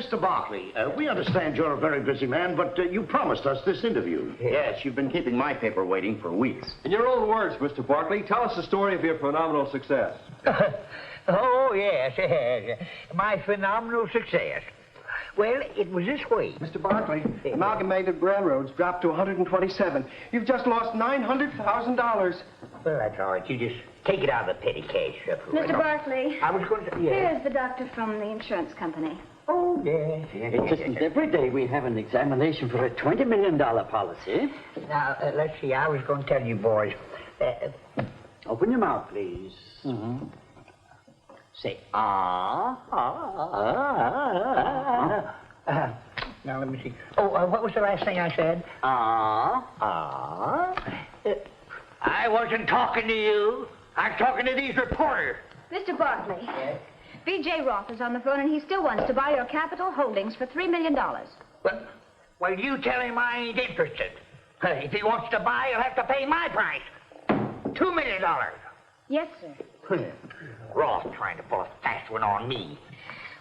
Mr. Barkley, we understand you're a very busy man, but you promised us this interview. Yes, you've been keeping my paper waiting for weeks. In your own words, Mr. Barkley, tell us the story of your phenomenal success. Oh, yes. My phenomenal success. Well, it was this way. Mr. Barkley, Amalgamated Railroads dropped to 127. You've just lost $900,000. Well, that's all right. You just take it out of the petty cash. Mr. Barkley, I was going to... Yeah. here's the doctor from the insurance company. Oh, yes. It isn't every day we have an examination for a $20 million policy. Now, let's see. I was going to tell you, boys. Open your mouth, please. Mm-hmm. Say, now, let me see. Oh, what was the last thing I said? I wasn't talking to you. I'm talking to these reporters. Mr. Barkley. Yes? B.J. Roth is on the phone, and he still wants to buy your Capital Holdings for $3 million. Well, you tell him I ain't interested. If he wants to buy, he'll have to pay my price. $2 million. Yes, sir. Roth trying to pull a fast one on me.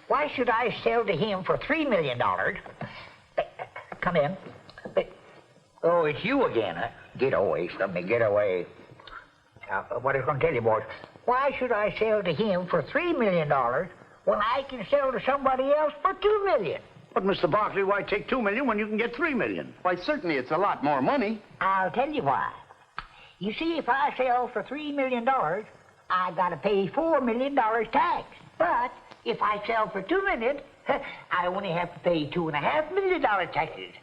Why should I sell to him for $3 million? Come in. Oh, it's you again, huh? Get away from me, get away. What I was going to tell you, boys, why should I sell to him for $3 million when I can sell to somebody else for $2 million? But, Mr. Barkley, why take $2 million when you can get $3 million? Why, certainly it's a lot more money. I'll tell you why. You see, if I sell for $3 million, I got to pay $4 million tax. But if I sell for $2 million, I only have to pay $2.5 million taxes.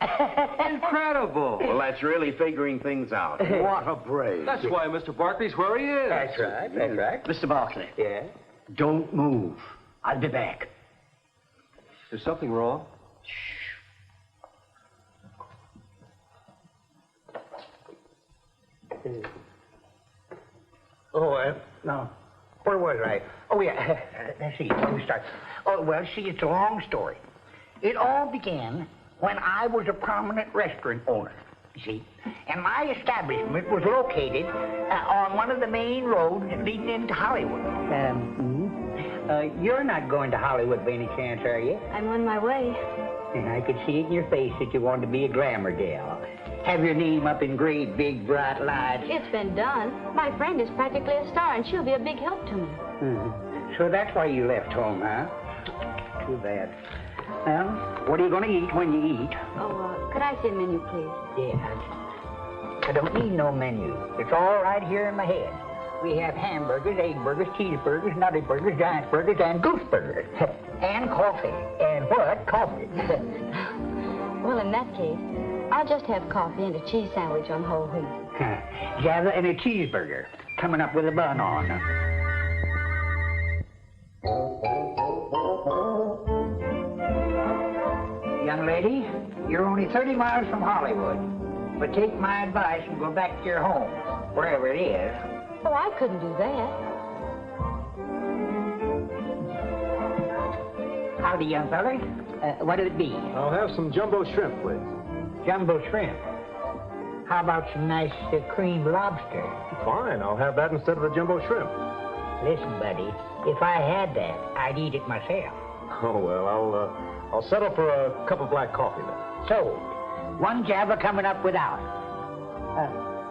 Incredible. Well, that's really figuring things out. What a brave. That's why Mr. Barkley's where he is. That's right. Mr. Barkley. Yeah? Don't move. I'll be back. Is something wrong? No. Where was I? Oh, yeah. Let's see. Where we start? Oh, well, see, it's a long story. It all began when I was a prominent restaurant owner, you see. And my establishment was located on one of the main roads leading into Hollywood. You're not going to Hollywood by any chance, are you? I'm on my way. And I could see it in your face that you wanted to be a glamour gal. Have your name up in great, big, bright lights. It's been done. My friend is practically a star, and she'll be a big help to me. So that's why you left home, huh? Too bad. Well, what are you going to eat when you eat? Oh, could I see a menu, please? Yeah. I don't need no menu. It's all right here in my head. We have hamburgers, egg burgers, cheeseburgers, nutty burgers, giant burgers, and goose burgers. And coffee. And what? Coffee. Well, in that case, I'll just have coffee and a cheese sandwich on whole wheat. Java and a cheeseburger. Coming up with a bun on. Young lady, you're only 30 miles from Hollywood. But take my advice and go back to your home, wherever it is. Oh, I couldn't do that. Howdy, young fella. What'll it be? I'll have some jumbo shrimp, please. Jumbo shrimp. How about some nice creamed lobster? Fine, I'll have that instead of the jumbo shrimp. Listen, buddy, if I had that, I'd eat it myself. Oh, well, I'll settle for a cup of black coffee then. So, one Java coming up without.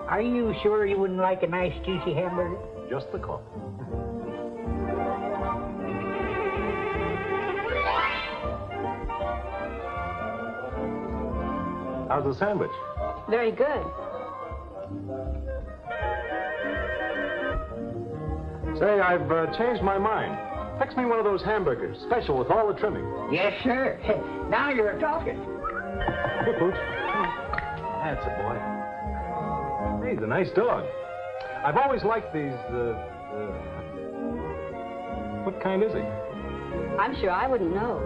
Are you sure you wouldn't like a nice juicy hamburger? Just the coffee. How's the sandwich? Very good. Say, I've changed my mind. Fix me one of those hamburgers, special with all the trimming. Yes, sir. Now you're talking. Here, Pooch. That's a boy. He's a nice dog. I've always liked these, what kind is he? I'm sure I wouldn't know.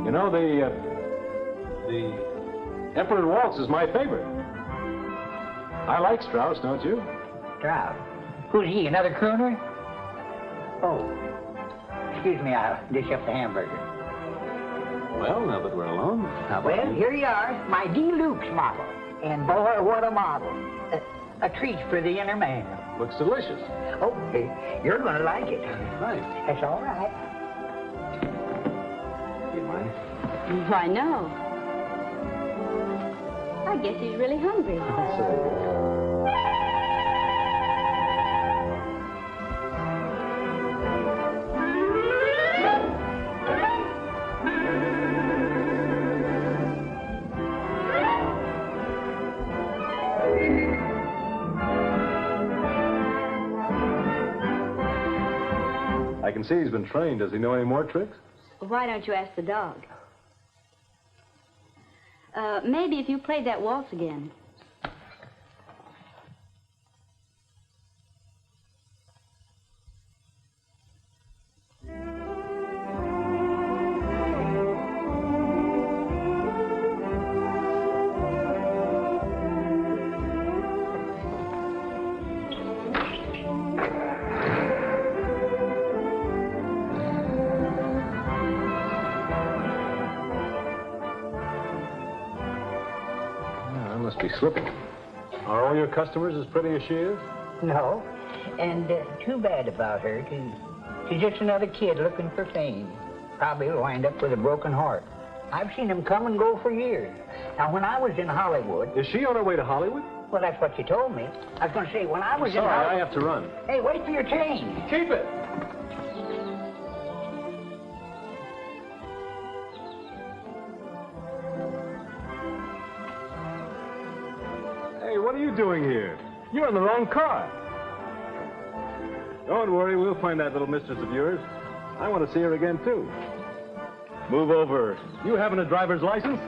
You know, the Emperor Waltz is my favorite. I like Strauss, don't you? Strauss? Who's he, another crooner? Oh. excuse me, I'll dish up the hamburger. Well, now that we're alone, how about Well, you? here you are, my deluxe model. And boy, what a model. A treat for the inner man. Looks delicious. Oh, you're going to like it. Nice. That's all right. You mind? Why, no. I guess he's really hungry. I can see he's been trained. Does he know any more tricks? Why don't you ask the dog? Maybe if you played that waltz again. I must be slipping. Are all your customers as pretty as she is? No. And too bad about her, too. She's just another kid looking for fame. Probably will wind up with a broken heart. I've seen them come and go for years. Now, when I was in Hollywood... Is she on her way to Hollywood? Well, that's what she told me. I was going to say, when I was in Sorry, I Hollywood... have to run. Hey, wait for your change. Keep it! Hey, what are you doing here? You're in the wrong car. Don't worry, we'll find that little mistress of yours. I want to see her again, too. Move over. You haven't a driver's license?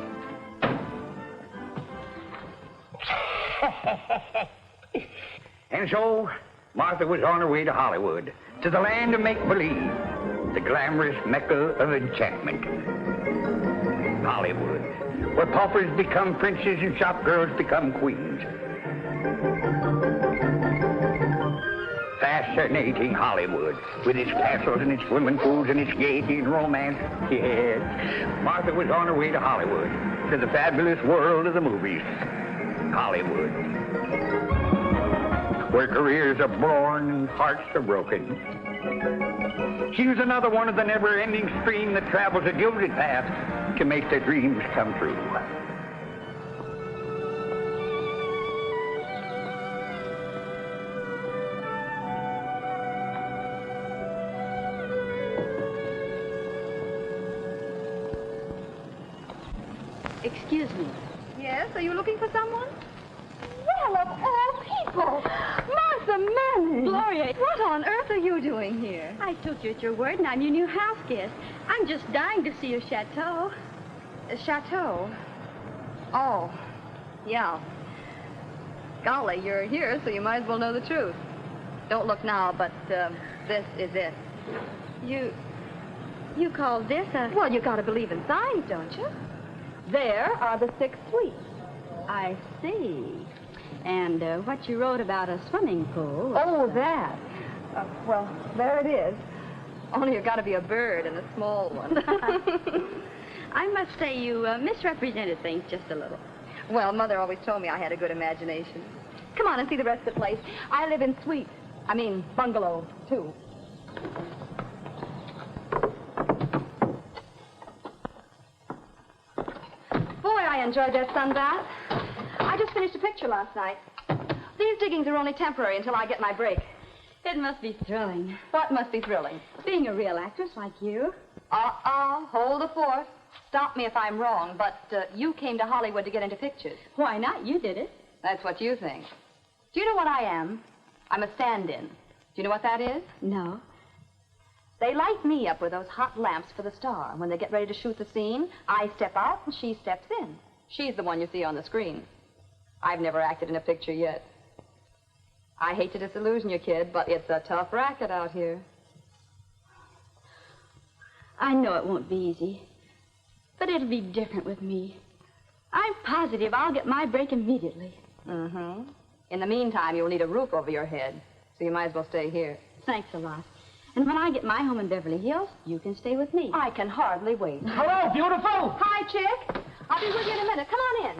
And so, Martha was on her way to Hollywood, to the land of make-believe, the glamorous mecca of enchantment. Hollywood, where paupers become princes and shop girls become queens. Fascinating Hollywood, with its castles and its swimming pools and its gaiety and romance. Yes, Martha was on her way to Hollywood, to the fabulous world of the movies. Hollywood, where careers are born and hearts are broken. She was another one of the never-ending stream that travels a gilded path to make their dreams come true. Excuse me. Yes, are you looking for someone? Well, of all people! Martha Manning! Gloria. What on earth are you doing here? I took you at your word, and I'm your new house guest. I'm just dying to see your chateau. A chateau? Oh, yeah. Golly, you're here, so you might as well know the truth. Don't look now, but this is it. You call this a... Well, you gotta believe in signs, don't you? There are the 6 suites. I see. And what you wrote about a swimming pool... Oh, that. Well, there it is. Only you've got to be a bird and a small one. I must say you misrepresented things just a little. Well, Mother always told me I had a good imagination. Come on and see the rest of the place. I live in suites. I mean, bungalow, too. Boy, I enjoyed that sun bath. I just finished a picture last night. These diggings are only temporary until I get my break. It must be thrilling. What must be thrilling? Being a real actress like you. Hold the fort. Stop me if I'm wrong, but you came to Hollywood to get into pictures. Why not? You did it. That's what you think. Do you know what I am? I'm a stand-in. Do you know what that is? No. They light me up with those hot lamps for the star. When they get ready to shoot the scene, I step out and she steps in. She's the one you see on the screen. I've never acted in a picture yet. I hate to disillusion you, kid, but it's a tough racket out here. I know it won't be easy, but it'll be different with me. I'm positive I'll get my break immediately. Mm-hmm. In the meantime, you'll need a roof over your head, so you might as well stay here. Thanks a lot. And when I get my home in Beverly Hills, you can stay with me. I can hardly wait. Hello, beautiful. Hi, Chick. I'll be with you in a minute. Come on in.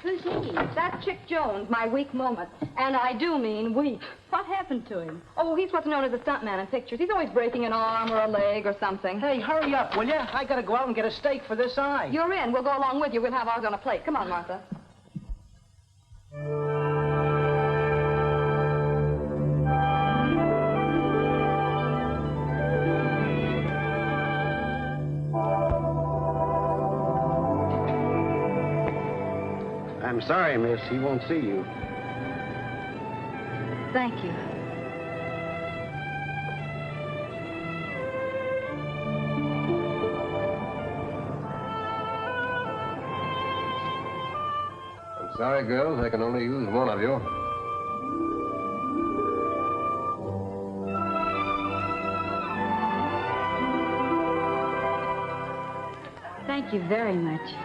Who's he? That's Chick Jones, my weak moment. And I do mean weak. What happened to him? Oh, he's what's known as a stuntman in pictures. He's always breaking an arm or a leg or something. Hey, hurry up, will you? I gotta go out and get a steak for this eye. You're in. We'll go along with you. We'll have ours on a plate. Come on, Martha. I'm sorry, miss. He won't see you. Thank you. I'm sorry, girls. I can only use one of you. Thank you very much.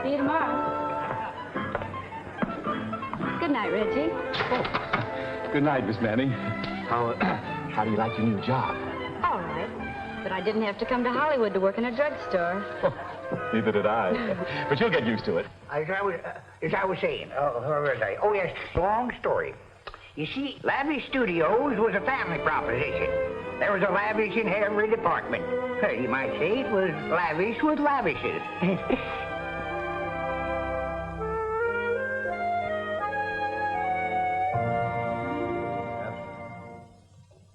See you tomorrow. Good night, Reggie. Good night, Miss Manning. How do you like your new job? All right. But I didn't have to come to Hollywood to work in a drugstore. Neither did I. But you'll get used to it. As I was saying, where was I? Oh, yes, long story. You see, Lavish Studios was a family proposition. There was a lavish in every department. Well, you might say it was lavish with lavishes.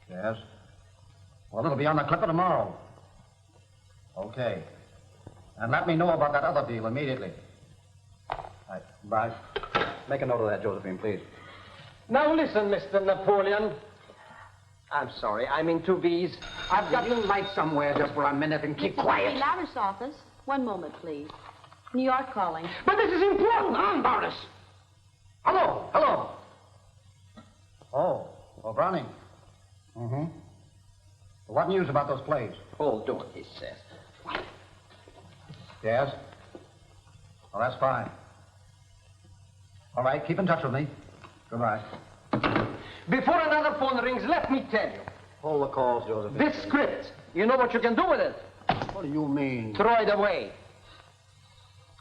Yes? Well, it'll be on the clipper tomorrow. Okay. And let me know about that other deal immediately. Right. Bye. Make a note of that, Josephine, please. Now listen, Mr. Napoleon. I'm sorry, I'm in 2B's. I've got You light somewhere just for a minute and keep quiet. Lavish office. One moment, please. New York calling. But this is important, Boris. Hello, hello. Oh, Browning. Mm-hmm. What news about those plays? Hold on, he says. Yes? Well, that's fine. All right, keep in touch with me. Goodbye. Before another phone rings, let me tell you. Hold the calls, Josephine. This script, you know what you can do with it? What do you mean? Throw it away.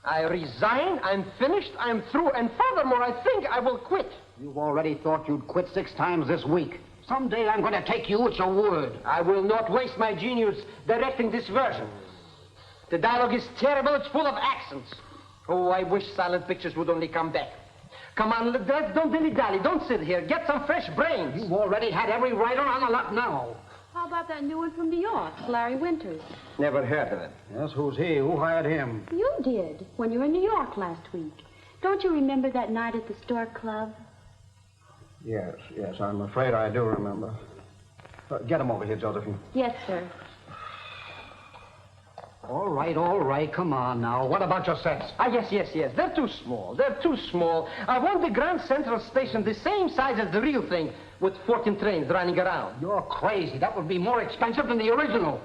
I resign, I'm finished, I'm through, and furthermore, I think I will quit. You've already thought you'd quit 6 times this week. Someday I'm going to take you at your word. I will not waste my genius directing this version. The dialogue is terrible, it's full of accents. Oh, I wish silent pictures would only come back. Come on, don't dilly-dally, don't sit here. Get some fresh brains. You've already had every writer on the lot now. How about that new one from New York, Larry Winters? Never heard of it. Yes, who's he? Who hired him? You did, when you were in New York last week. Don't you remember that night at the Store Club? Yes, I'm afraid I do remember. Get him over here, Josephine. Yes, sir. All right, come on now. What about your sets? Ah, yes. They're too small. I want the Grand Central Station the same size as the real thing, with 14 trains running around. You're crazy. That would be more expensive than the original.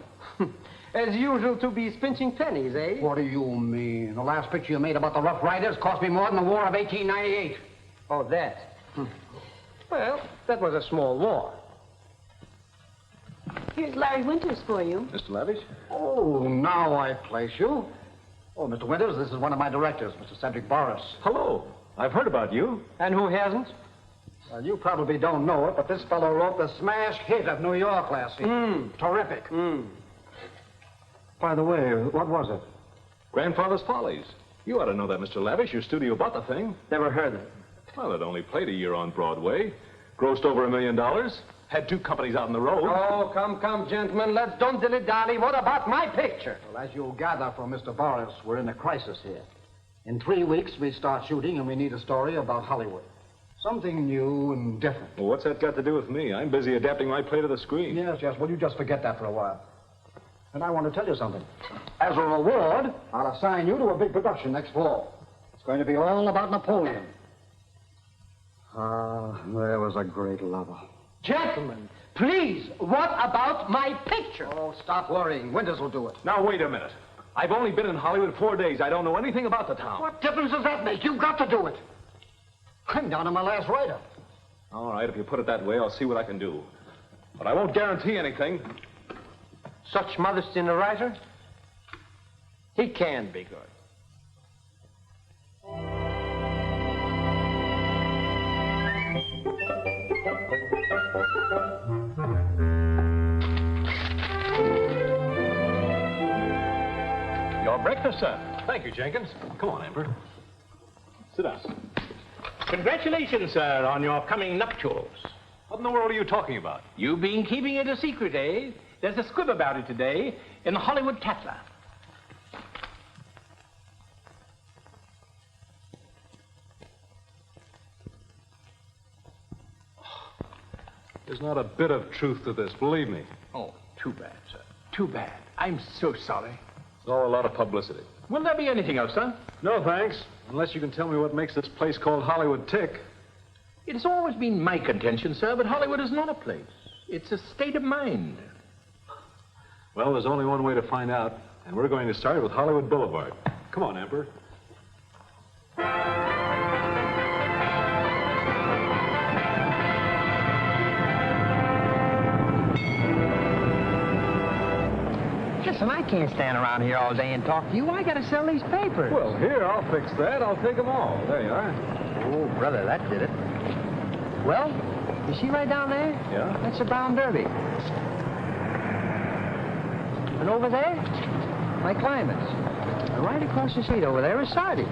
As usual, to be pinching pennies, eh? What do you mean? The last picture you made about the Rough Riders cost me more than the War of 1898. Oh, that. Well, that was a small war. Here's Larry Winters for you. Mr. Lavish? Oh, now I place you. Oh, Mr. Winters, this is one of my directors, Mr. Cedric Boris. Hello. I've heard about you. And who hasn't? Well, you probably don't know it, but this fellow wrote the smash hit of New York last season. Terrific. By the way, what was it? Grandfather's Follies. You ought to know that, Mr. Lavish. Your studio bought the thing. Never heard of it. Well, it only played a year on Broadway. Grossed over $1 million. Had 2 companies out on the road. Oh, come, gentlemen. Let's don't dilly-dally. What about my picture? Well, as you'll gather from Mr. Boris, we're in a crisis here. In 3 weeks, we start shooting, and we need a story about Hollywood. Something new and different. Well, what's that got to do with me? I'm busy adapting my play to the screen. Yes. Well, you just forget that for a while. And I want to tell you something. As a reward, I'll assign you to a big production next fall. It's going to be all about Napoleon. There was a great lover. Gentlemen, please, what about my picture? Oh, stop worrying. Winters will do it. Now, wait a minute. I've only been in Hollywood 4 days. I don't know anything about the town. What difference does that make? You've got to do it. I'm down to my last writer. All right, if you put it that way, I'll see what I can do. But I won't guarantee anything. Such modesty in a writer? He can be good. Your breakfast, sir. Thank you, Jenkins. Come on, Amber. Sit down. Congratulations, sir, on your coming nuptials. What in the world are you talking about? You've been keeping it a secret, eh? There's a squib about it today in the Hollywood Tatler. There's not a bit of truth to this, believe me. Oh, too bad, sir. Too bad. I'm so sorry. It's all a lot of publicity. Will there be anything else, sir? No, thanks. Unless you can tell me what makes this place called Hollywood tick. It has always been my contention, sir, that Hollywood is not a place. It's a state of mind. Well, there's only one way to find out, and we're going to start with Hollywood Boulevard. Come on, Emperor. Listen, I can't stand around here all day and talk to you. I gotta sell these papers. Well, here, I'll fix that. I'll take them all. There you are. Oh, brother, that did it. Well, you see right down there? Yeah? That's a brown derby. And over there, my climates. And right across the street over there is Sardis.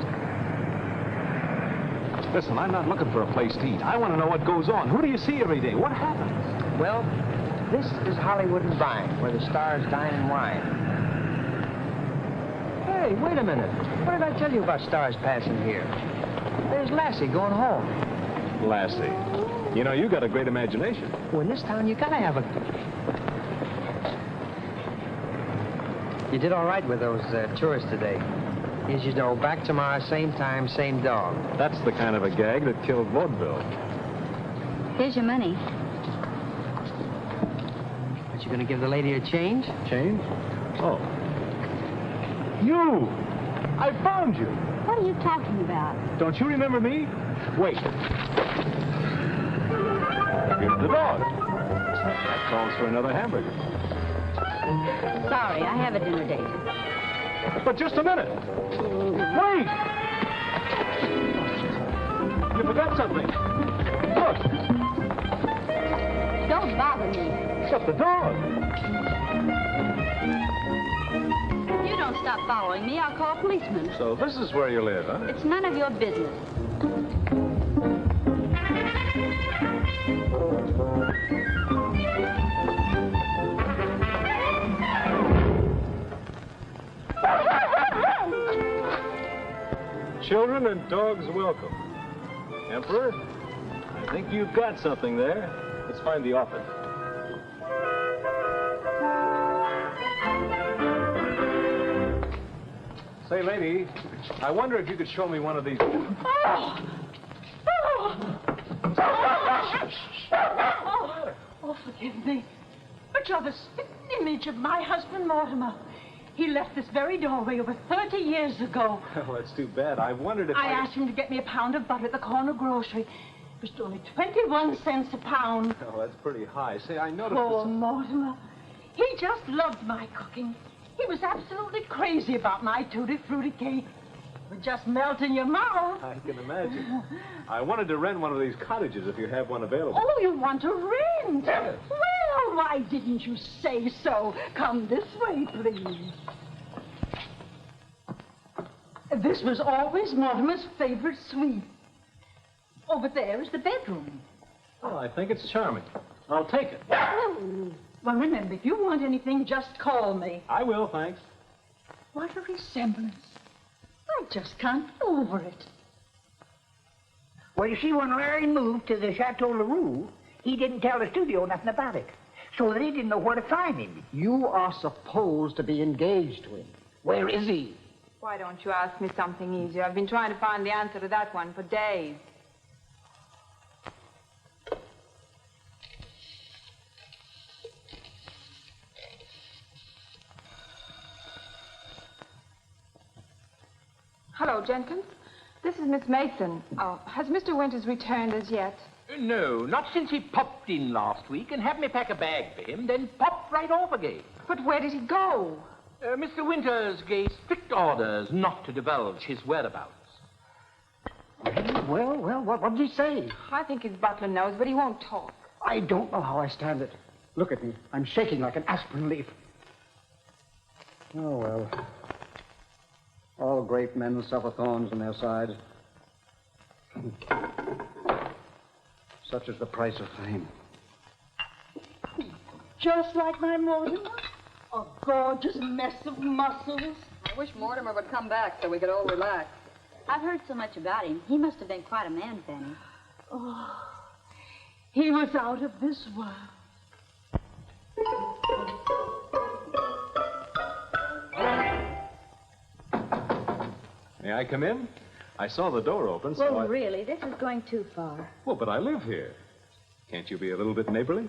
Listen, I'm not looking for a place to eat. I want to know what goes on. Who do you see every day? What happens? Well, this is Hollywood and Vine, where the stars dine and wine. Hey, wait a minute. What did I tell you about stars passing here? There's Lassie going home. Lassie. You know, you got a great imagination. Well, in this town, you gotta have a... You did all right with those tourists today. As you know, back tomorrow, same time, same dog. That's the kind of a gag that killed vaudeville. Here's your money. But you gonna give the lady a change? Change? Oh. You! I found you! What are you talking about? Don't you remember me? Wait. Here's the dog. That calls for another hamburger. Sorry, I have a dinner date. But just a minute. Wait! You forgot something. Look. Don't bother me. But the dog. If you don't stop following me, I'll call a policeman. So this is where you live, huh? It's none of your business. Children and dogs welcome. Emperor, I think you've got something there. Let's find the office. Say, lady, I wonder if you could show me one of these. Oh, forgive me. But you're the spitting image of my husband, Mortimer. He left this very doorway over 30 years ago. Oh, that's too bad. I wondered if I asked him to get me a pound of butter at the corner grocery. It was only 21 cents a pound. Oh, that's pretty high. Say, I noticed Poor Mortimer. He just loved my cooking. He was absolutely crazy about my tutti frutti cake. It would just melt in your mouth. I can imagine. I wanted to rent one of these cottages if you have one available. Oh, you want to rent? Yes. Well, why didn't you say so? Come this way, please. This was always Mortimer's favorite suite. Over there is the bedroom. Oh, I think it's charming. I'll take it. Well, remember, if you want anything, just call me. I will, thanks. What a resemblance. I just can't get over it. Well, you see, when Larry moved to the Chateau LaRue, he didn't tell the studio nothing about it. So they didn't know where to find him. You are supposed to be engaged to him. Where is he? Why don't you ask me something easier? I've been trying to find the answer to that one for days. Hello, Jenkins. This is Miss Mason. Has Mr. Winters returned as yet? No, not since he popped in last week and had me pack a bag for him, then popped right off again. But where did he go? Mr. Winters gave strict orders not to divulge his whereabouts. Well, what did he say? I think his butler knows, but he won't talk. I don't know how I stand it. Look at me. I'm shaking like an aspen leaf. Oh, well. All great men suffer thorns on their sides. Such is the price of fame. Just like my Mortimer. A gorgeous mess of muscles. I wish Mortimer would come back so we could all relax. I've heard so much about him. He must have been quite a man, Fanny. Oh, he was out of this world. May I come in? I saw the door open, so Well, really, this is going too far. Well, but I live here. Can't you be a little bit neighborly?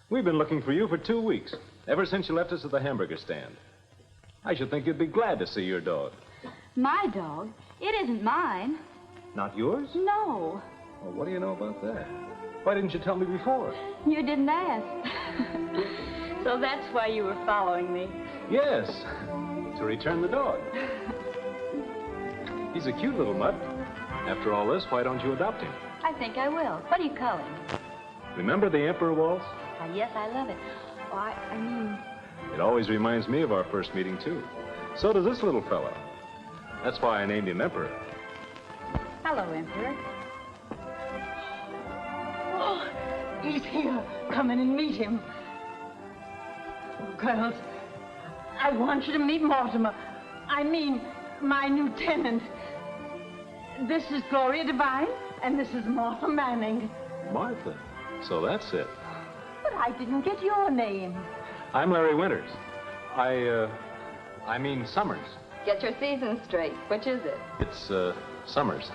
We've been looking for you for 2 weeks, ever since you left us at the hamburger stand. I should think you'd be glad to see your dog. My dog? It isn't mine. Not yours? No. Well, what do you know about that? Why didn't you tell me before? You didn't ask. So that's why you were following me. Yes, to return the dog. He's a cute little mutt. After all this, why don't you adopt him? I think I will. What do you call him? Remember the Emperor waltz? Yes, I love it. Oh, I mean... It always reminds me of our first meeting, too. So does this little fella. That's why I named him Emperor. Hello, Emperor. Oh, he's here. Come in and meet him. Oh, girls, I want you to meet Mortimer. I mean, my new tenant. This is Gloria Devine, and this is Martha Manning. Martha. So that's it. But I didn't get your name. I'm Larry Winters. I mean Summers. Get your season straight. Which is it? It's, Summers.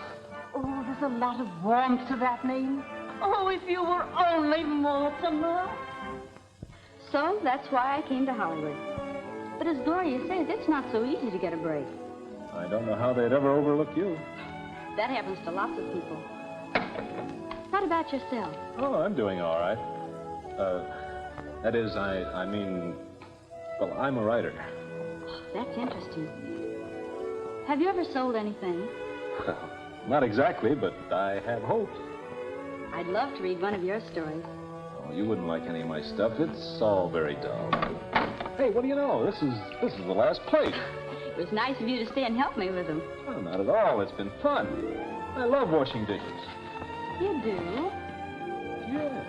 Oh, there's a lot of warmth to that name. Oh, if you were only Mortimer. So that's why I came to Hollywood. But as Gloria says, it's not so easy to get a break. I don't know how they'd ever overlook you. That happens to lots of people. What about yourself? Oh, I'm doing all right. That is, I mean, well, I'm a writer. That's interesting. Have you ever sold anything? Not exactly, but I have hoped. I'd love to read one of your stories. Oh, you wouldn't like any of my stuff. It's all very dull. Hey, what do you know? This is the last plate. It was nice of you to stay and help me with them. Oh, not at all. It's been fun. I love washing dishes. You do? Yeah.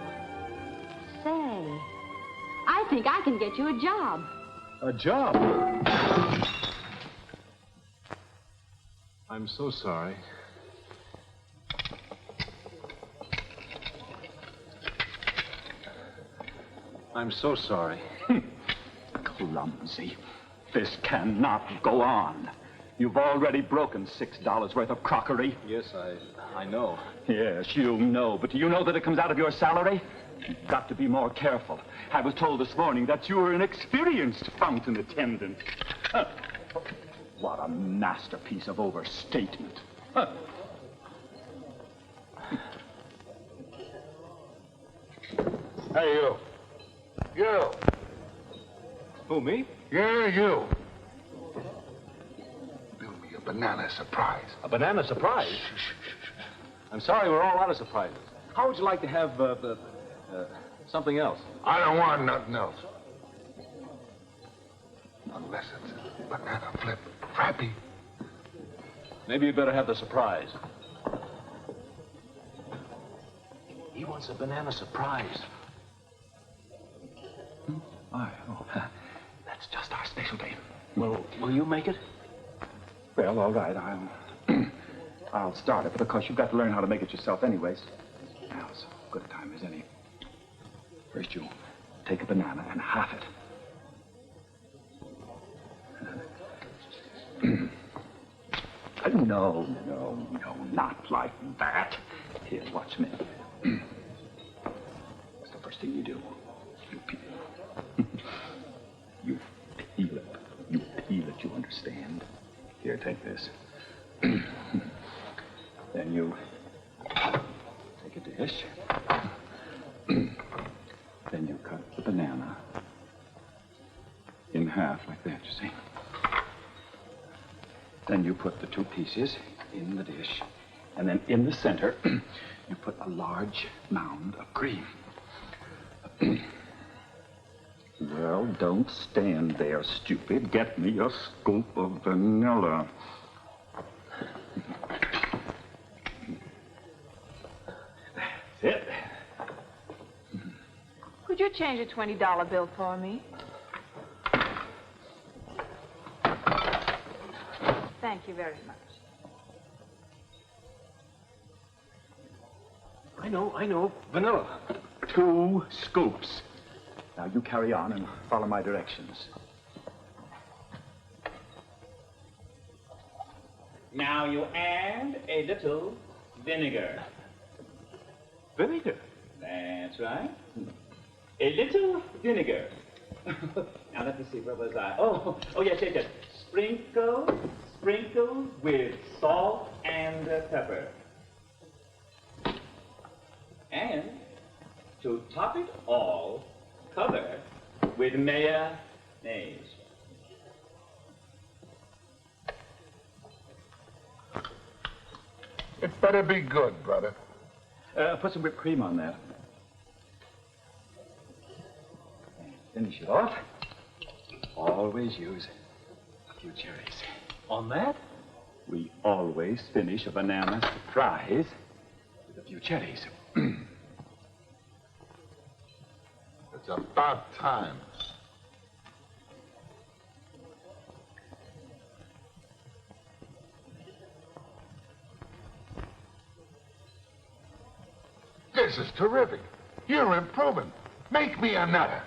Say, I think I can get you a job. A job? I'm so sorry. I'm so sorry. Clumsy. This cannot go on. You've already broken $6 worth of crockery. Yes, I know. Yes, you know. But do you know that it comes out of your salary? You've got to be more careful. I was told this morning that you were an experienced fountain attendant. Huh. What a masterpiece of overstatement. Huh. Hey, you. You. Who, me? Yeah, you. Build me a banana surprise. A banana surprise? I'm sorry, we're all out of surprises. How would you like to have, something else? I don't want nothing else. Unless it's a banana flip frappy. Maybe you'd better have the surprise. He wants a banana surprise. That's just our specialty. Well, will you make it? Well, all right, I'll start it, but of course you've got to learn how to make it yourself anyways. Now, so good a time as any. First you take a banana and half it. No, not like that. Here, watch me. What's the first thing you do? You peel it. You peel it. You peel it, you understand? Here, take this. you take a dish. Then you cut the banana in half like that, you see. Then you put the 2 pieces in the dish. And then in the center, you put a large mound of cream. Well, don't stand there, stupid. Get me a scoop of vanilla. That's it. Could you change a $20 bill for me? Thank you very much. I know. Vanilla. 2 scoops. Now you carry on and follow my directions. Now you add a little vinegar. Vinegar? That's right. A little vinegar. Now let me see, where was I? Oh yes. Sprinkle with salt and pepper. And to top it all, cover with mayonnaise. It better be good, brother. Put some whipped cream on that. And finish it off. Always use a few cherries. On that? We always finish a banana surprise with a few cherries. It's about time. This is terrific. You're improving. Make me another.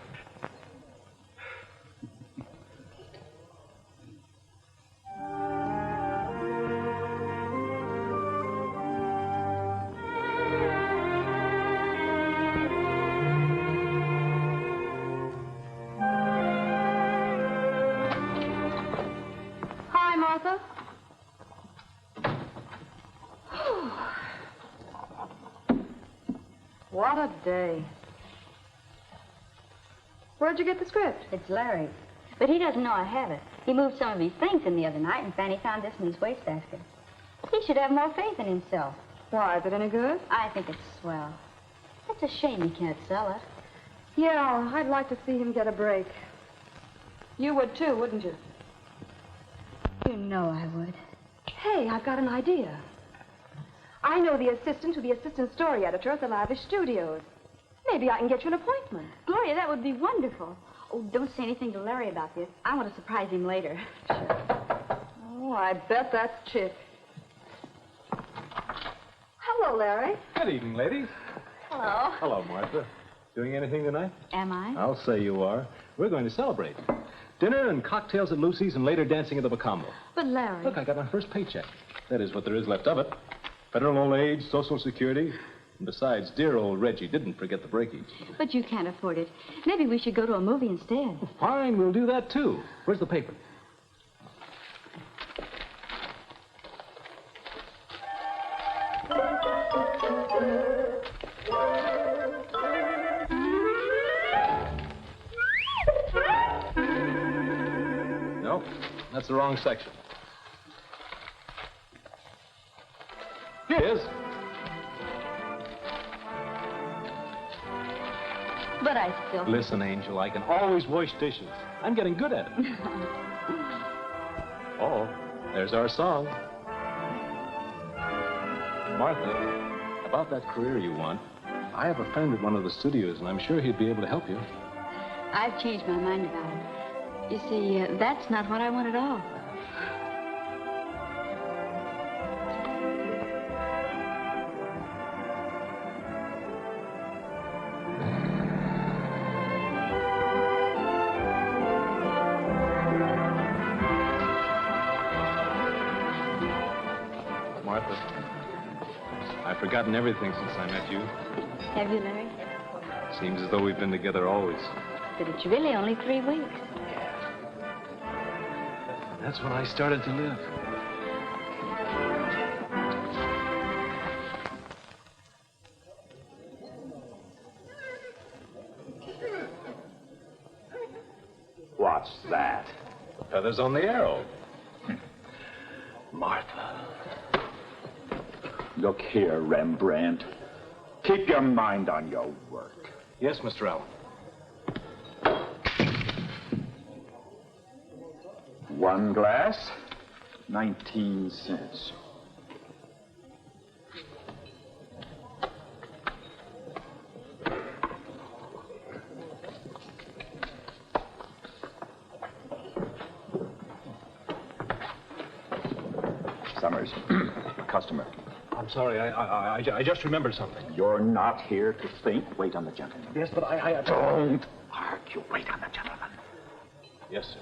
Hi, Martha. What a day. Where'd you get the script? It's Larry. But he doesn't know I have it. He moved some of his things in the other night, and Fanny found this in his wastebasket. He should have more faith in himself. Why, is it any good? I think it's swell. It's a shame he can't sell it. Yeah, I'd like to see him get a break. You would too, wouldn't you? You know I would. Hey, I've got an idea. I know the assistant to the assistant story editor at the Lavish Studios. Maybe I can get you an appointment. Gloria, that would be wonderful. Oh, don't say anything to Larry about this. I want to surprise him later. Oh, I bet that's Chick. Hello, Larry. Good evening, ladies. Hello. Hello, Martha. Doing anything tonight? Am I? I'll say you are. We're going to celebrate. Dinner and cocktails at Lucy's and later dancing at the Bacambo. But, Larry... Look, I got my first paycheck. That is what there is left of it. Federal old age, Social Security. And besides, dear old Reggie didn't forget the breakage. But you can't afford it. Maybe we should go to a movie instead. Fine, we'll do that, too. Where's the paper? No, that's the wrong section. Here it is. But I still... Listen, Angel, I can always wash dishes. I'm getting good at it. Oh, there's our song. Martha, about that career you want, I have a friend at one of the studios, and I'm sure he'd be able to help you. I've changed my mind about it. You see, that's not what I want at all. Martha, I've forgotten everything since I met you. Have you, Larry? Seems as though we've been together always. But it's really only 3 weeks. That's when I started to live. What's that? The feathers on the arrow. Martha. Look here, Rembrandt. Keep your mind on your work. Yes, Mr. Allen. One glass, 19 cents. Summers, customer. I'm sorry, I just remembered something. You're not here to think. Wait on the gentleman. Yes, but I Don't argue. Wait on the gentleman. Yes, sir.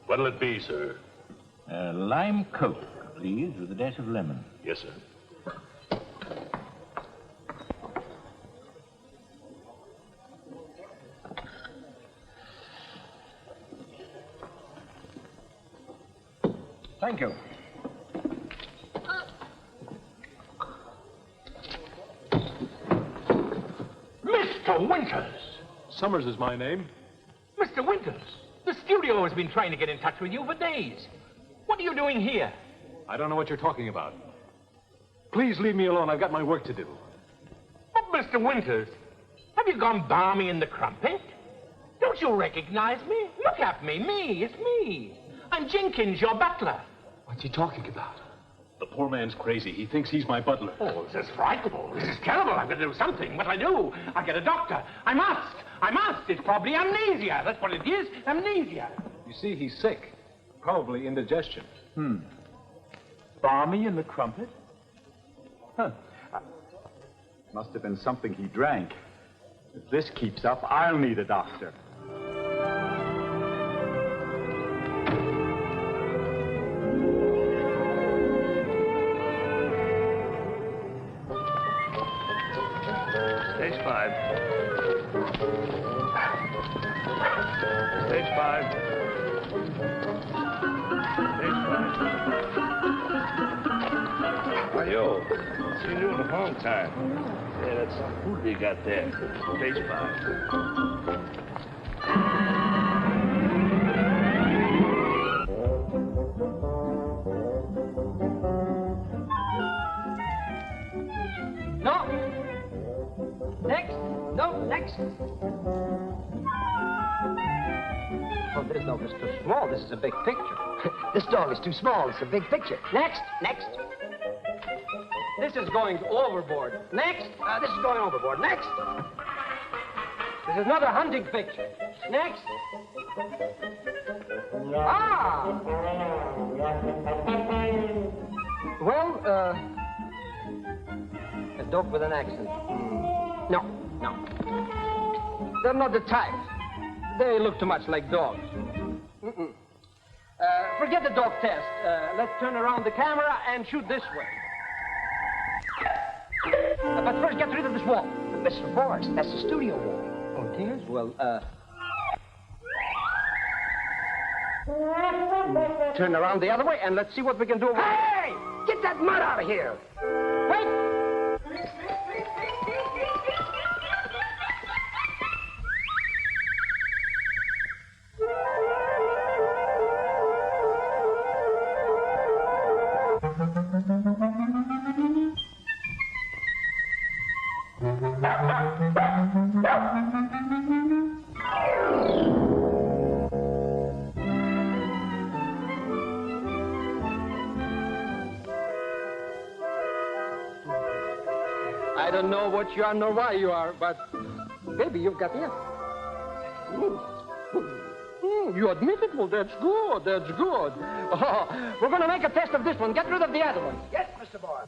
What'll it be, sir? Lime Coke, please, with a dash of lemon. Yes, sir. Thank you. Mr. Winters! Summers is my name. Mr. Winters, the studio has been trying to get in touch with you for days. What are you doing here? I don't know what you're talking about. Please leave me alone. I've got my work to do. But, Mr. Winters, have you gone balmy in the crumpet? Don't you recognize me? Look at me. It's me. I'm Jenkins, your butler. What's he talking about? The poor man's crazy. He thinks he's my butler. Oh, this is frightful. This is terrible. I've got to do something. What do I do? I get a doctor. I must. It's probably amnesia. That's what it is. Amnesia. You see, he's sick. Probably indigestion. Balmy in the crumpet? Huh. Must have been something he drank. If this keeps up, I'll need a doctor. Stage 5. Stage 5. Stage 5. Ayo, seen you in a long time. Yeah, that's some food you got there. Stage 5. No. Next. No, next. Oh, this dog is too small. This is a big picture. This dog is too small. It's a big picture. Next. This is going overboard. Next. This is going overboard. Next. This is not a hunting picture. Next. Ah! Well, a dog with an accent. No. They're not the type. They look too much like dogs. Forget the dog test. Let's turn around the camera and shoot this way. But first, get rid of this wall. Mr. Forrest, that's the studio wall. Oh, it is? Well, turn around the other way, and let's see what we can do. Hey! Get that mud out of here! Wait! I don't know what you are nor why you are, but baby, you've got it. You admit it? Well, that's good. Oh, we're going to make a test of this one. Get rid of the other one. Yes, Mr. Boyle.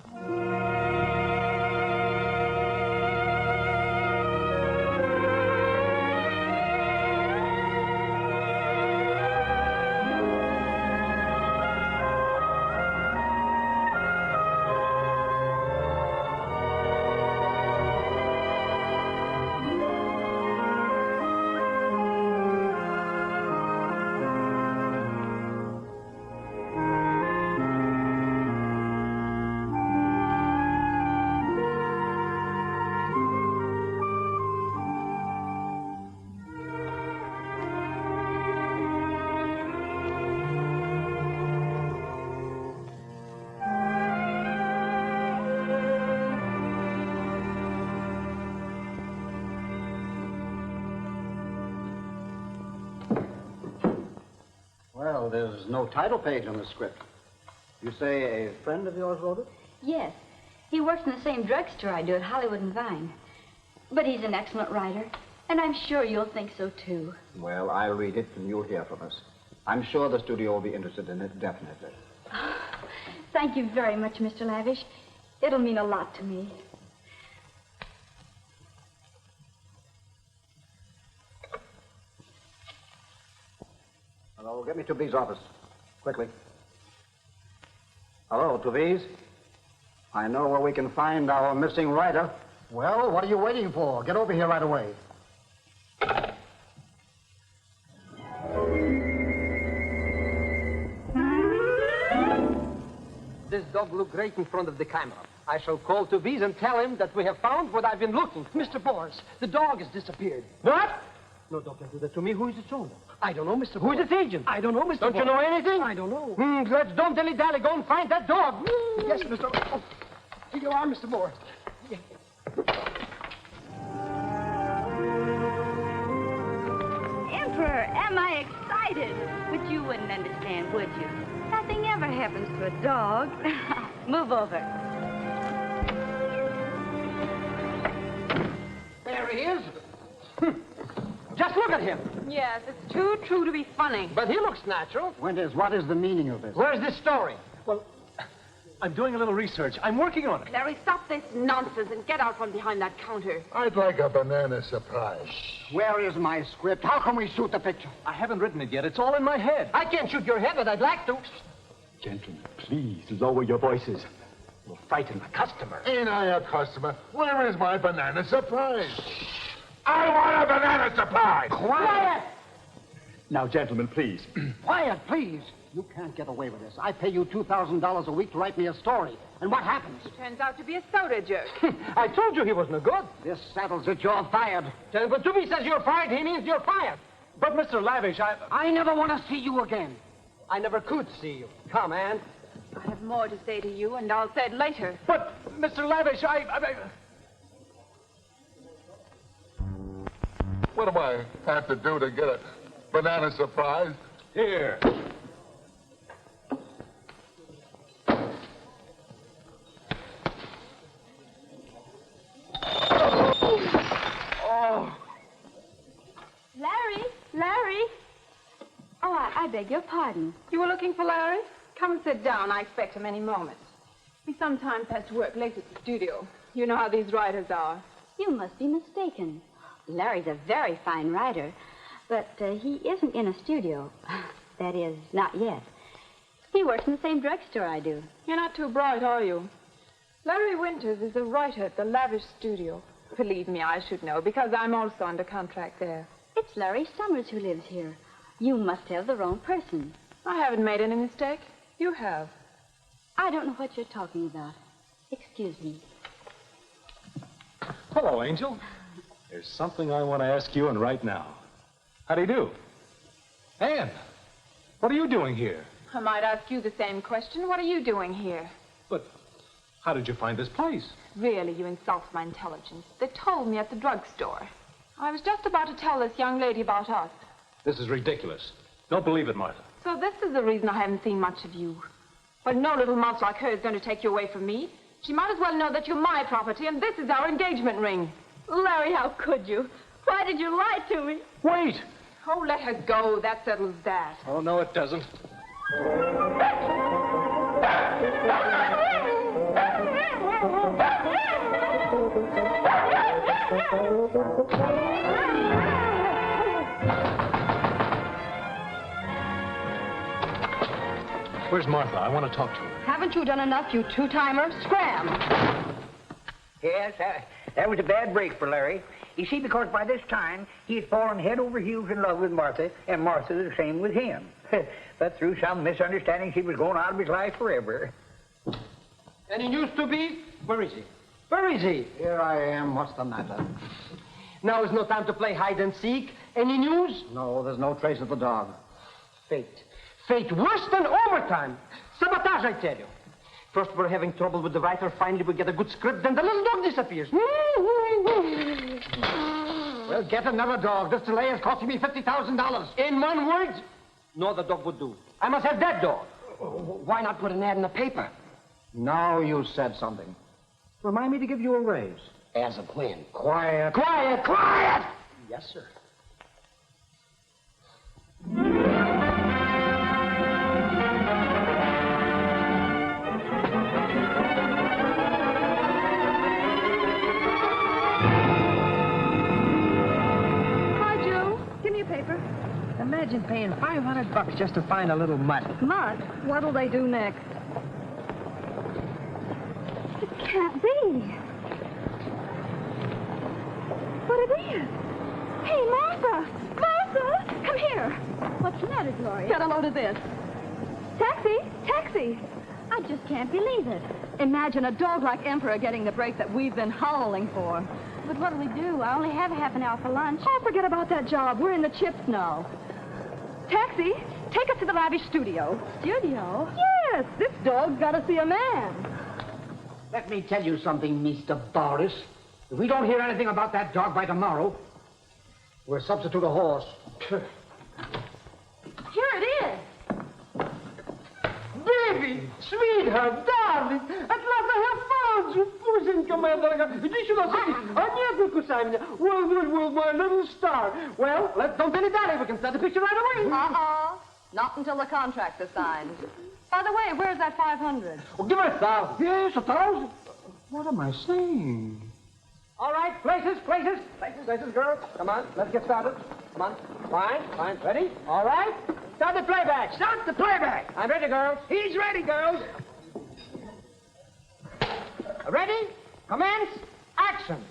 there's no title page on the script. You say a friend of yours wrote it? Yes. He works in the same drugstore I do at Hollywood and Vine. But he's an excellent writer, and I'm sure you'll think so, too. Well, I'll read it, and you'll hear from us. I'm sure the studio will be interested in it, definitely. Thank you very much, Mr. Lavish. It'll mean a lot to me. Hello, get me to B's office. Quickly. Hello, Tuvise. I know where we can find our missing writer. Well, what are you waiting for? Get over here right away. This dog looked great in front of the camera. I shall call Tuvise and tell him that we have found what I've been looking for. Mr. Boris, the dog has disappeared. What? No, don't do that to me. Who is its owner? I don't know, Mr. Who's Boris. its agent? I don't know, Mr. Don't you know anything? I don't know. Let's don't dilly-dally. Go and find that dog. Yes, Mr. Oh, here you are, Mr. Boris. Emperor, am I excited? But you wouldn't understand, would you? Nothing ever happens to a dog. Move over. There he is. Just look at him. Yes, it's too true to be funny. But he looks natural. Winters, what is the meaning of this? Where's this story? Well, I'm doing a little research. I'm working on it. Larry, stop this nonsense and get out from behind that counter. I'd like a banana surprise. Where is my script? How can we shoot the picture? I haven't written it yet. It's all in my head. I can't shoot your head, but I'd like to. Gentlemen, please lower your voices. You'll frighten the customer. Ain't I a customer? Where is my banana surprise? I want a banana surprise! Quiet! Now, gentlemen, please. Quiet, please. You can't get away with this. I pay you $2,000 a week to write me a story. And what happens? He turns out to be a soda jerk. I told you he was no good. This settles it. You're fired. When Tubby says you're fired, he means you're fired. But, Mr. Lavish, I never want to see you again. I never could see you. Come, Anne. I have more to say to you, and I'll say it later. But, Mr. Lavish, What do I have to do to get a banana surprise? Here. Oh. Larry. Oh, I beg your pardon. You were looking for Larry? Come and sit down. I expect him any moment. He sometimes has to work late at the studio. You know how these writers are. You must be mistaken. Larry's a very fine writer, but he isn't in a studio. That is, not yet. He works in the same drugstore I do. You're not too bright, are you? Larry Winters is a writer at the Lavish Studio. Believe me, I should know, because I'm also under contract there. It's Larry Summers who lives here. You must have the wrong person. I haven't made any mistake. You have. I don't know what you're talking about. Excuse me. Hello, Angel. There's something I want to ask you, and right now. How do you do? Anne, what are you doing here? I might ask you the same question. What are you doing here? But how did you find this place? Really, you insult my intelligence. They told me at the drugstore. I was just about to tell this young lady about us. This is ridiculous. Don't believe it, Martha. So this is the reason I haven't seen much of you. Well, no little mouse like her is going to take you away from me. She might as well know that you're my property, and this is our engagement ring. Larry, how could you? Why did you lie to me? Wait! Oh, let her go. That settles that. Oh, no, it doesn't. Where's Martha? I want to talk to her. Haven't you done enough, you two-timer? Scram! Yes, that was a bad break for Larry. You see, because by this time, he had fallen head over heels in love with Martha, and Martha the same with him. But through some misunderstanding, she was going out of his life forever. Any news to be? Where is he? Where is he? Here I am. What's the matter? Now is no time to play hide and seek. Any news? No, there's no trace of the dog. Fate. Fate worse than overtime. Sabotage, I tell you. First we're having trouble with the writer. Finally we get a good script. Then the little dog disappears. Well, get another dog. This delay is costing me $50,000. In one word, no other dog would do. I must have that dog. Why not put an ad in the paper? Now you said something. Remind me to give you a raise. As of when? Quiet. Quiet! Quiet! Yes, sir. Hi, Joe. Give me a paper. Imagine paying $500 just to find a little mud. Mud? What'll they do next? It can't be. But it is. Hey, Martha! Martha! Come here. What's the matter, Gloria? Get a load of this. Taxi! Taxi! I just can't believe it. Imagine a dog like Emperor getting the break that we've been howling for. But what'll we do? I only have half an hour for lunch. Oh, forget about that job. We're in the chips now. Taxi, take us to the lavish studio. Studio? Yes, this dog's got to see a man. Let me tell you something, Mr. Boris. If we don't hear anything about that dog by tomorrow, we'll substitute a horse. Here it is. Baby, sweetheart, darling, at last I have found you. Пусенька моя дорогая, иди сюда, садись. А нет, кусай меня. Well, my little star. Well, let's don't dilly-dally. We can start the picture right away. Uh-uh. Not until the contract is signed. By the way, where's that 500? Well, give her 1,000. Yes, 1,000. What am I saying? All right, places, girls. Come on, let's get started. Come on. Fine. Ready? All right. Start the playback. I'm ready, girls. He's ready, girls. Ready? Commence. Action.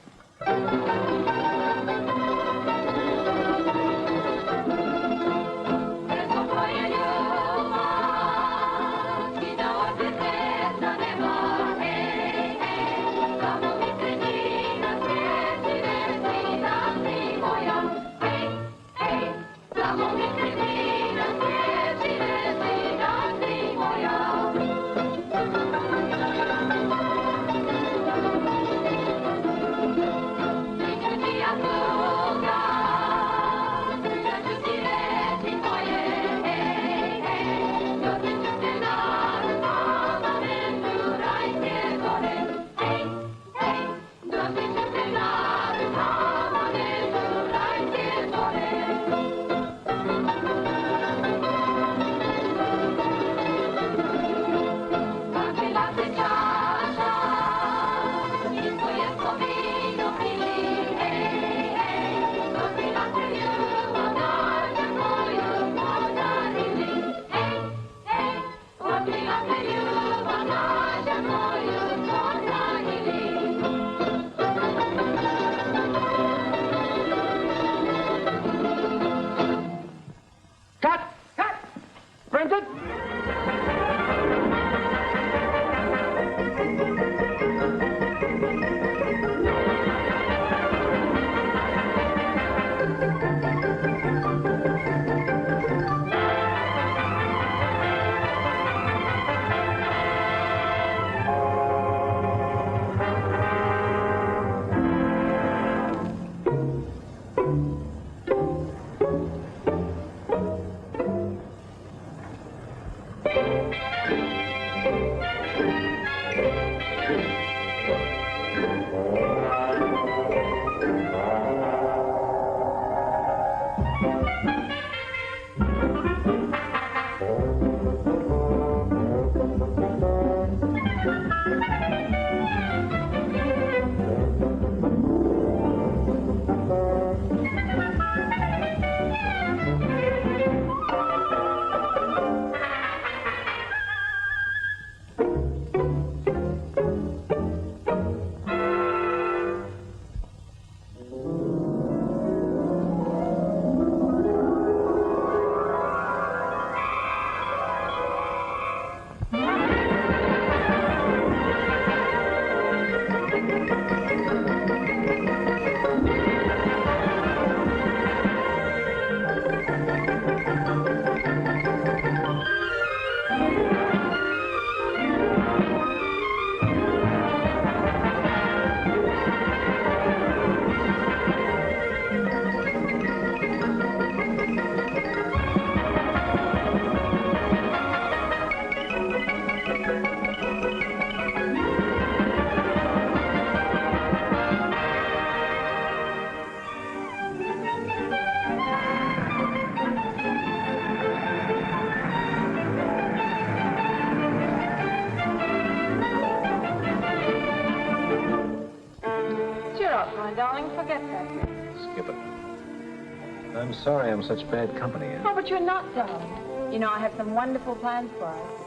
I'm sorry I'm such bad company. Oh, but you're not, darling. You know, I have some wonderful plans for us.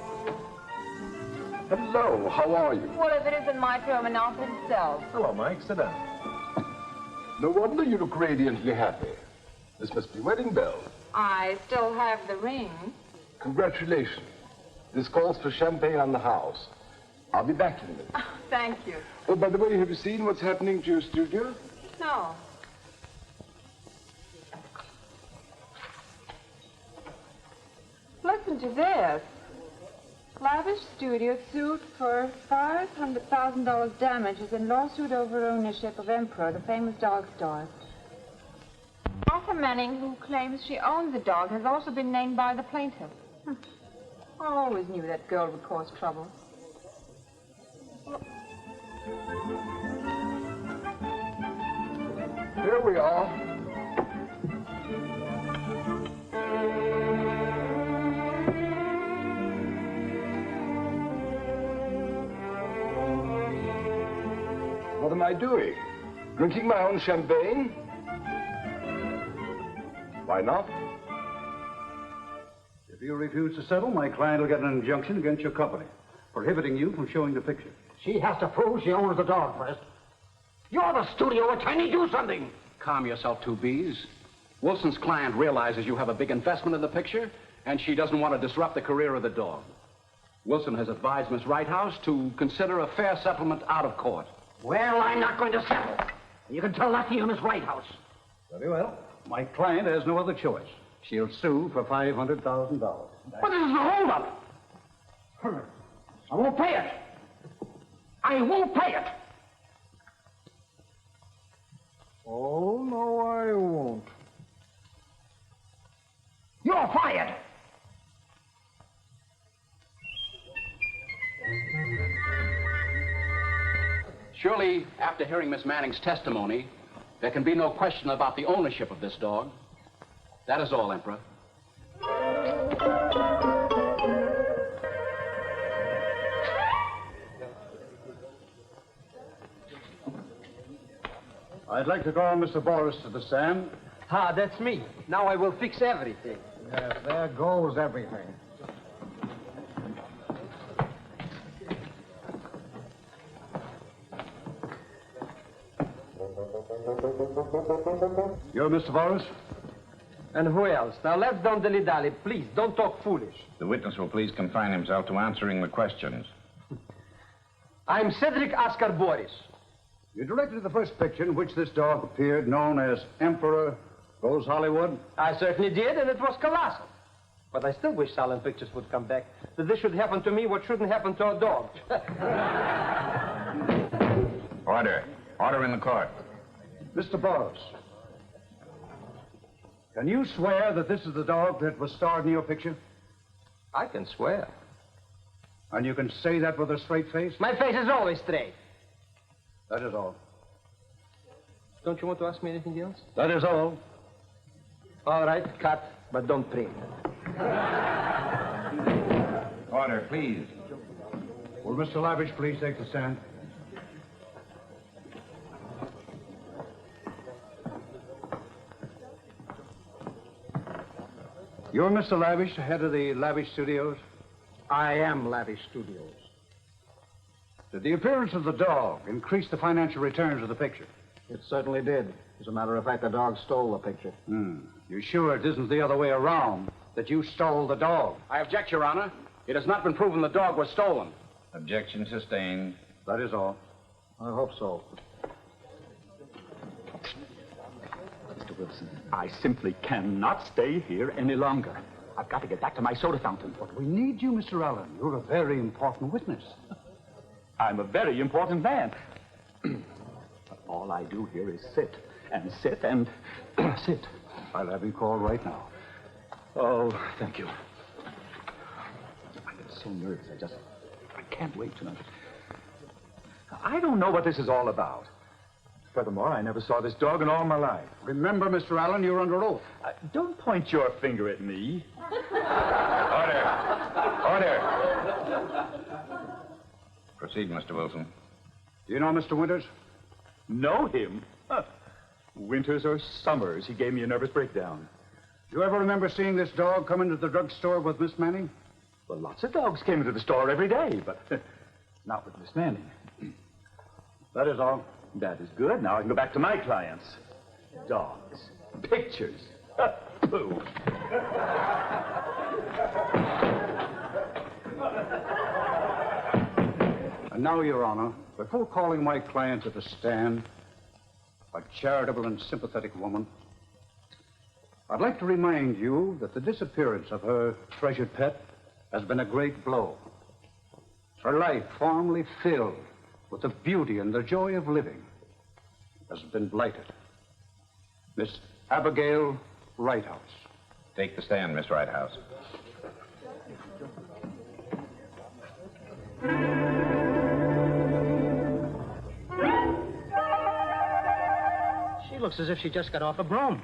Hello, how are you? Well, if it isn't my Terminator himself. Hello, Mike. Sit down. No wonder you look radiantly happy. This must be wedding bells. I still have the ring. Congratulations. This calls for champagne on the house. I'll be back in a minute. Oh, thank you. Oh, by the way, have you seen what's happening to your studio? No. Listen to this. Lavish Studio sued for $500,000 damages in lawsuit over ownership of Emperor, the famous dog store. Arthur Manning, who claims she owns the dog, has also been named by the plaintiff. I always knew that girl would cause trouble. Here we are. What am I doing? Drinking my own champagne? Why not? If you refuse to settle, my client will get an injunction against your company, prohibiting you from showing the picture. She has to prove she owns the dog first. You're the studio attorney. Do something. Calm yourself, 2Bs. Wilson's client realizes you have a big investment in the picture, and she doesn't want to disrupt the career of the dog. Wilson has advised Miss Righthouse to consider a fair settlement out of court. Well, I'm not going to settle. You can tell that to you, Miss Righthouse. Very well. My client has no other choice. She'll sue for $500,000. But this is a holdup. I won't pay it. I won't pay it. Oh, no, I won't. You're fired. Surely, after hearing Miss Manning's testimony, there can be no question about the ownership of this dog. That is all, Emperor. I'd like to call Mr. Boris to the stand. Ah, that's me. Now I will fix everything. Yes, there goes everything. You're Mr. Boris? And who else? Now let's don't dilly-dally. Please, don't talk foolish. The witness will please confine himself to answering the questions. I'm Cedric Oscar Boris. You directed the first picture in which this dog appeared, known as Emperor Goes Hollywood? I certainly did, and it was colossal. But I still wish silent pictures would come back. That this should happen to me what shouldn't happen to a dog. Order. Order in the court. Mr. Boris, can you swear that this is the dog that was starred in your picture? I can swear. And you can say that with a straight face? My face is always straight. That is all. Don't you want to ask me anything else? That is all. All right, cut, but don't print. Order, please. Will Mr. Lavish please take the stand? You're Mr. Lavish, head of the Lavish Studios? I am Lavish Studios. Did the appearance of the dog increase the financial returns of the picture? It certainly did. As a matter of fact, the dog stole the picture. You sure it isn't the other way around, that you stole the dog? I object, Your Honor. It has not been proven the dog was stolen. Objection sustained. That is all. I hope so. Mr. Wilson, I simply cannot stay here any longer. I've got to get back to my soda fountain. But we need you, Mr. Allen. You're a very important witness. I'm a very important man. But all I do here is sit and sit and sit. I'll have you called right now. Oh, thank you. I'm so nervous. I can't wait tonight. I don't know what this is all about. Furthermore, I never saw this dog in all my life. Remember, Mr. Allen, you're under oath. Don't point your finger at me. Order. Order. Proceed, Mr. Wilson. Do you know Mr. Winters? Know him? Huh. Winters or summers, he gave me a nervous breakdown. Do you ever remember seeing this dog come into the drugstore with Miss Manning? Well, lots of dogs came into the store every day, but not with Miss Manning. That is all. That is good. Now I can go back to my clients. Dogs. Pictures. Pooh. And now, Your Honor, before calling my client to the stand, a charitable and sympathetic woman, I'd like to remind you that the disappearance of her treasured pet has been a great blow. Her life, formerly filled with the beauty and the joy of living, has been blighted. Miss Abigail Righthouse. Take the stand, Miss Righthouse. She looks as if she just got off a broom.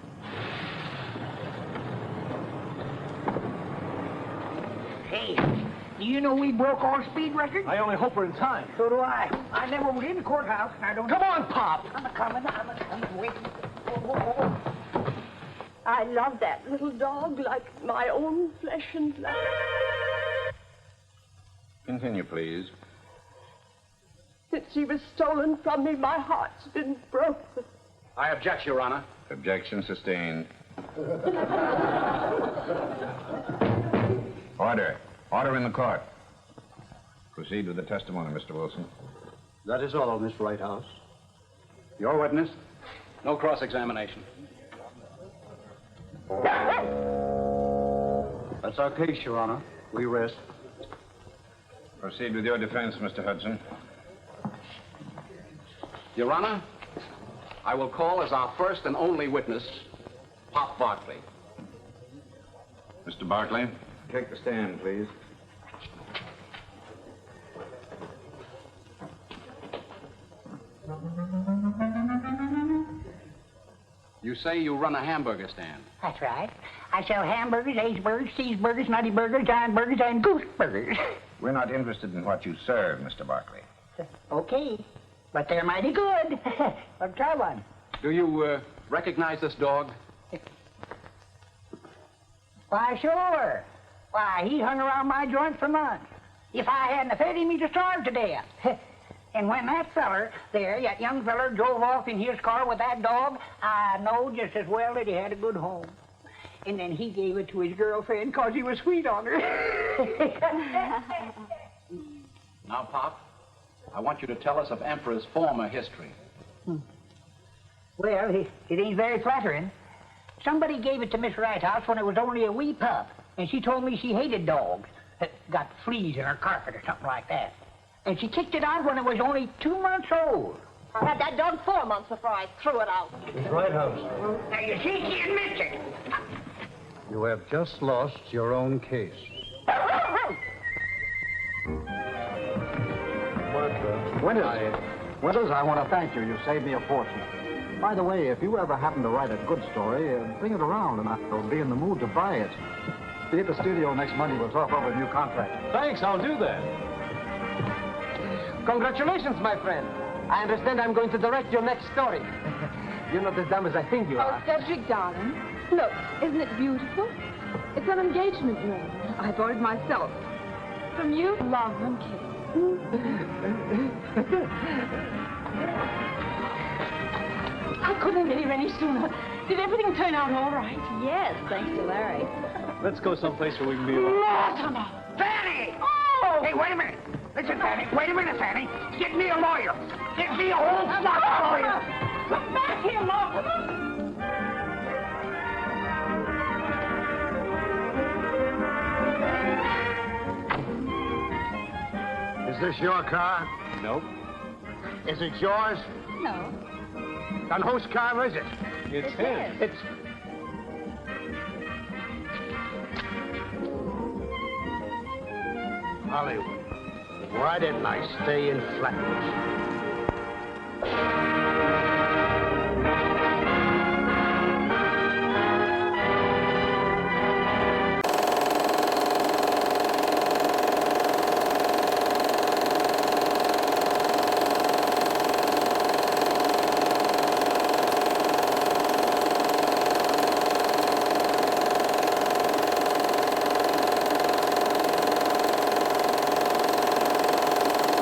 Hey, do you know we broke our speed record? I only hope we're in time. So do I. I never was in the courthouse, and I don't... Come on, Pop! I'm a-coming. Wait. I love that little dog like my own flesh and blood. Continue, please. Since she was stolen from me, my heart's been broken. I object, Your Honor. Objection sustained. Order. Order in the court. Proceed with the testimony, Mr. Wilson. That is all, Miss Righthouse. Your witness? No cross-examination. That's our case, Your Honor. We rest. Proceed with your defense, Mr. Hudson. Your Honor, I will call as our first and only witness, Pop Barkley. Mr. Barkley, take the stand, please. You say you run a hamburger stand. That's right. I sell hamburgers, Ace-burgers, cheeseburgers, nutty burgers, giant burgers, and goose burgers. We're not interested in what you serve, Mr. Barkley. Okay, but they're mighty good. I'll try one. Do you recognize this dog? Why, sure. Why, he hung around my joint for months. If I hadn't fed him, he'd have starved to death. And when that feller there, that young feller, drove off in his car with that dog, I know just as well that he had a good home. And then he gave it to his girlfriend because he was sweet on her. Now, Pop, I want you to tell us of Emperor's former history. Well, it ain't very flattering. Somebody gave it to Miss Righthouse when it was only a wee pup, and she told me she hated dogs. Got fleas in her carpet or something like that. And she kicked it out when it was only 2 months old. I had that dog 4 months before I threw it out. Miss Righthouse, Now, you see, she admits it. you have just lost your own case. Winters, I want to thank you. You saved me a fortune. By the way, if you ever happen to write a good story, bring it around and I'll be in the mood to buy it. Be at the studio next Monday. We'll talk over a new contract. Thanks, I'll do that. Congratulations, my friend. I understand I'm going to direct your next story. You're not as dumb as I think you are. Oh, Cedric, darling. Look, isn't it beautiful? It's an engagement ring. I bought it myself. From you, love and kiss. I couldn't get here any sooner. Did everything turn out all right? Yes, thanks to Larry. Let's go someplace where we can be alone. Mortimer! Fanny! Oh! Hey, wait a minute. Listen, Fanny. Wait a minute, Fanny. Get me a lawyer. Get me a whole flock of lawyers. Come back here, Mortimer! Is this your car? Nope. Is it yours? No. Then whose car is it? It's his. It's... Hollywood. Why didn't I stay in Flatbush?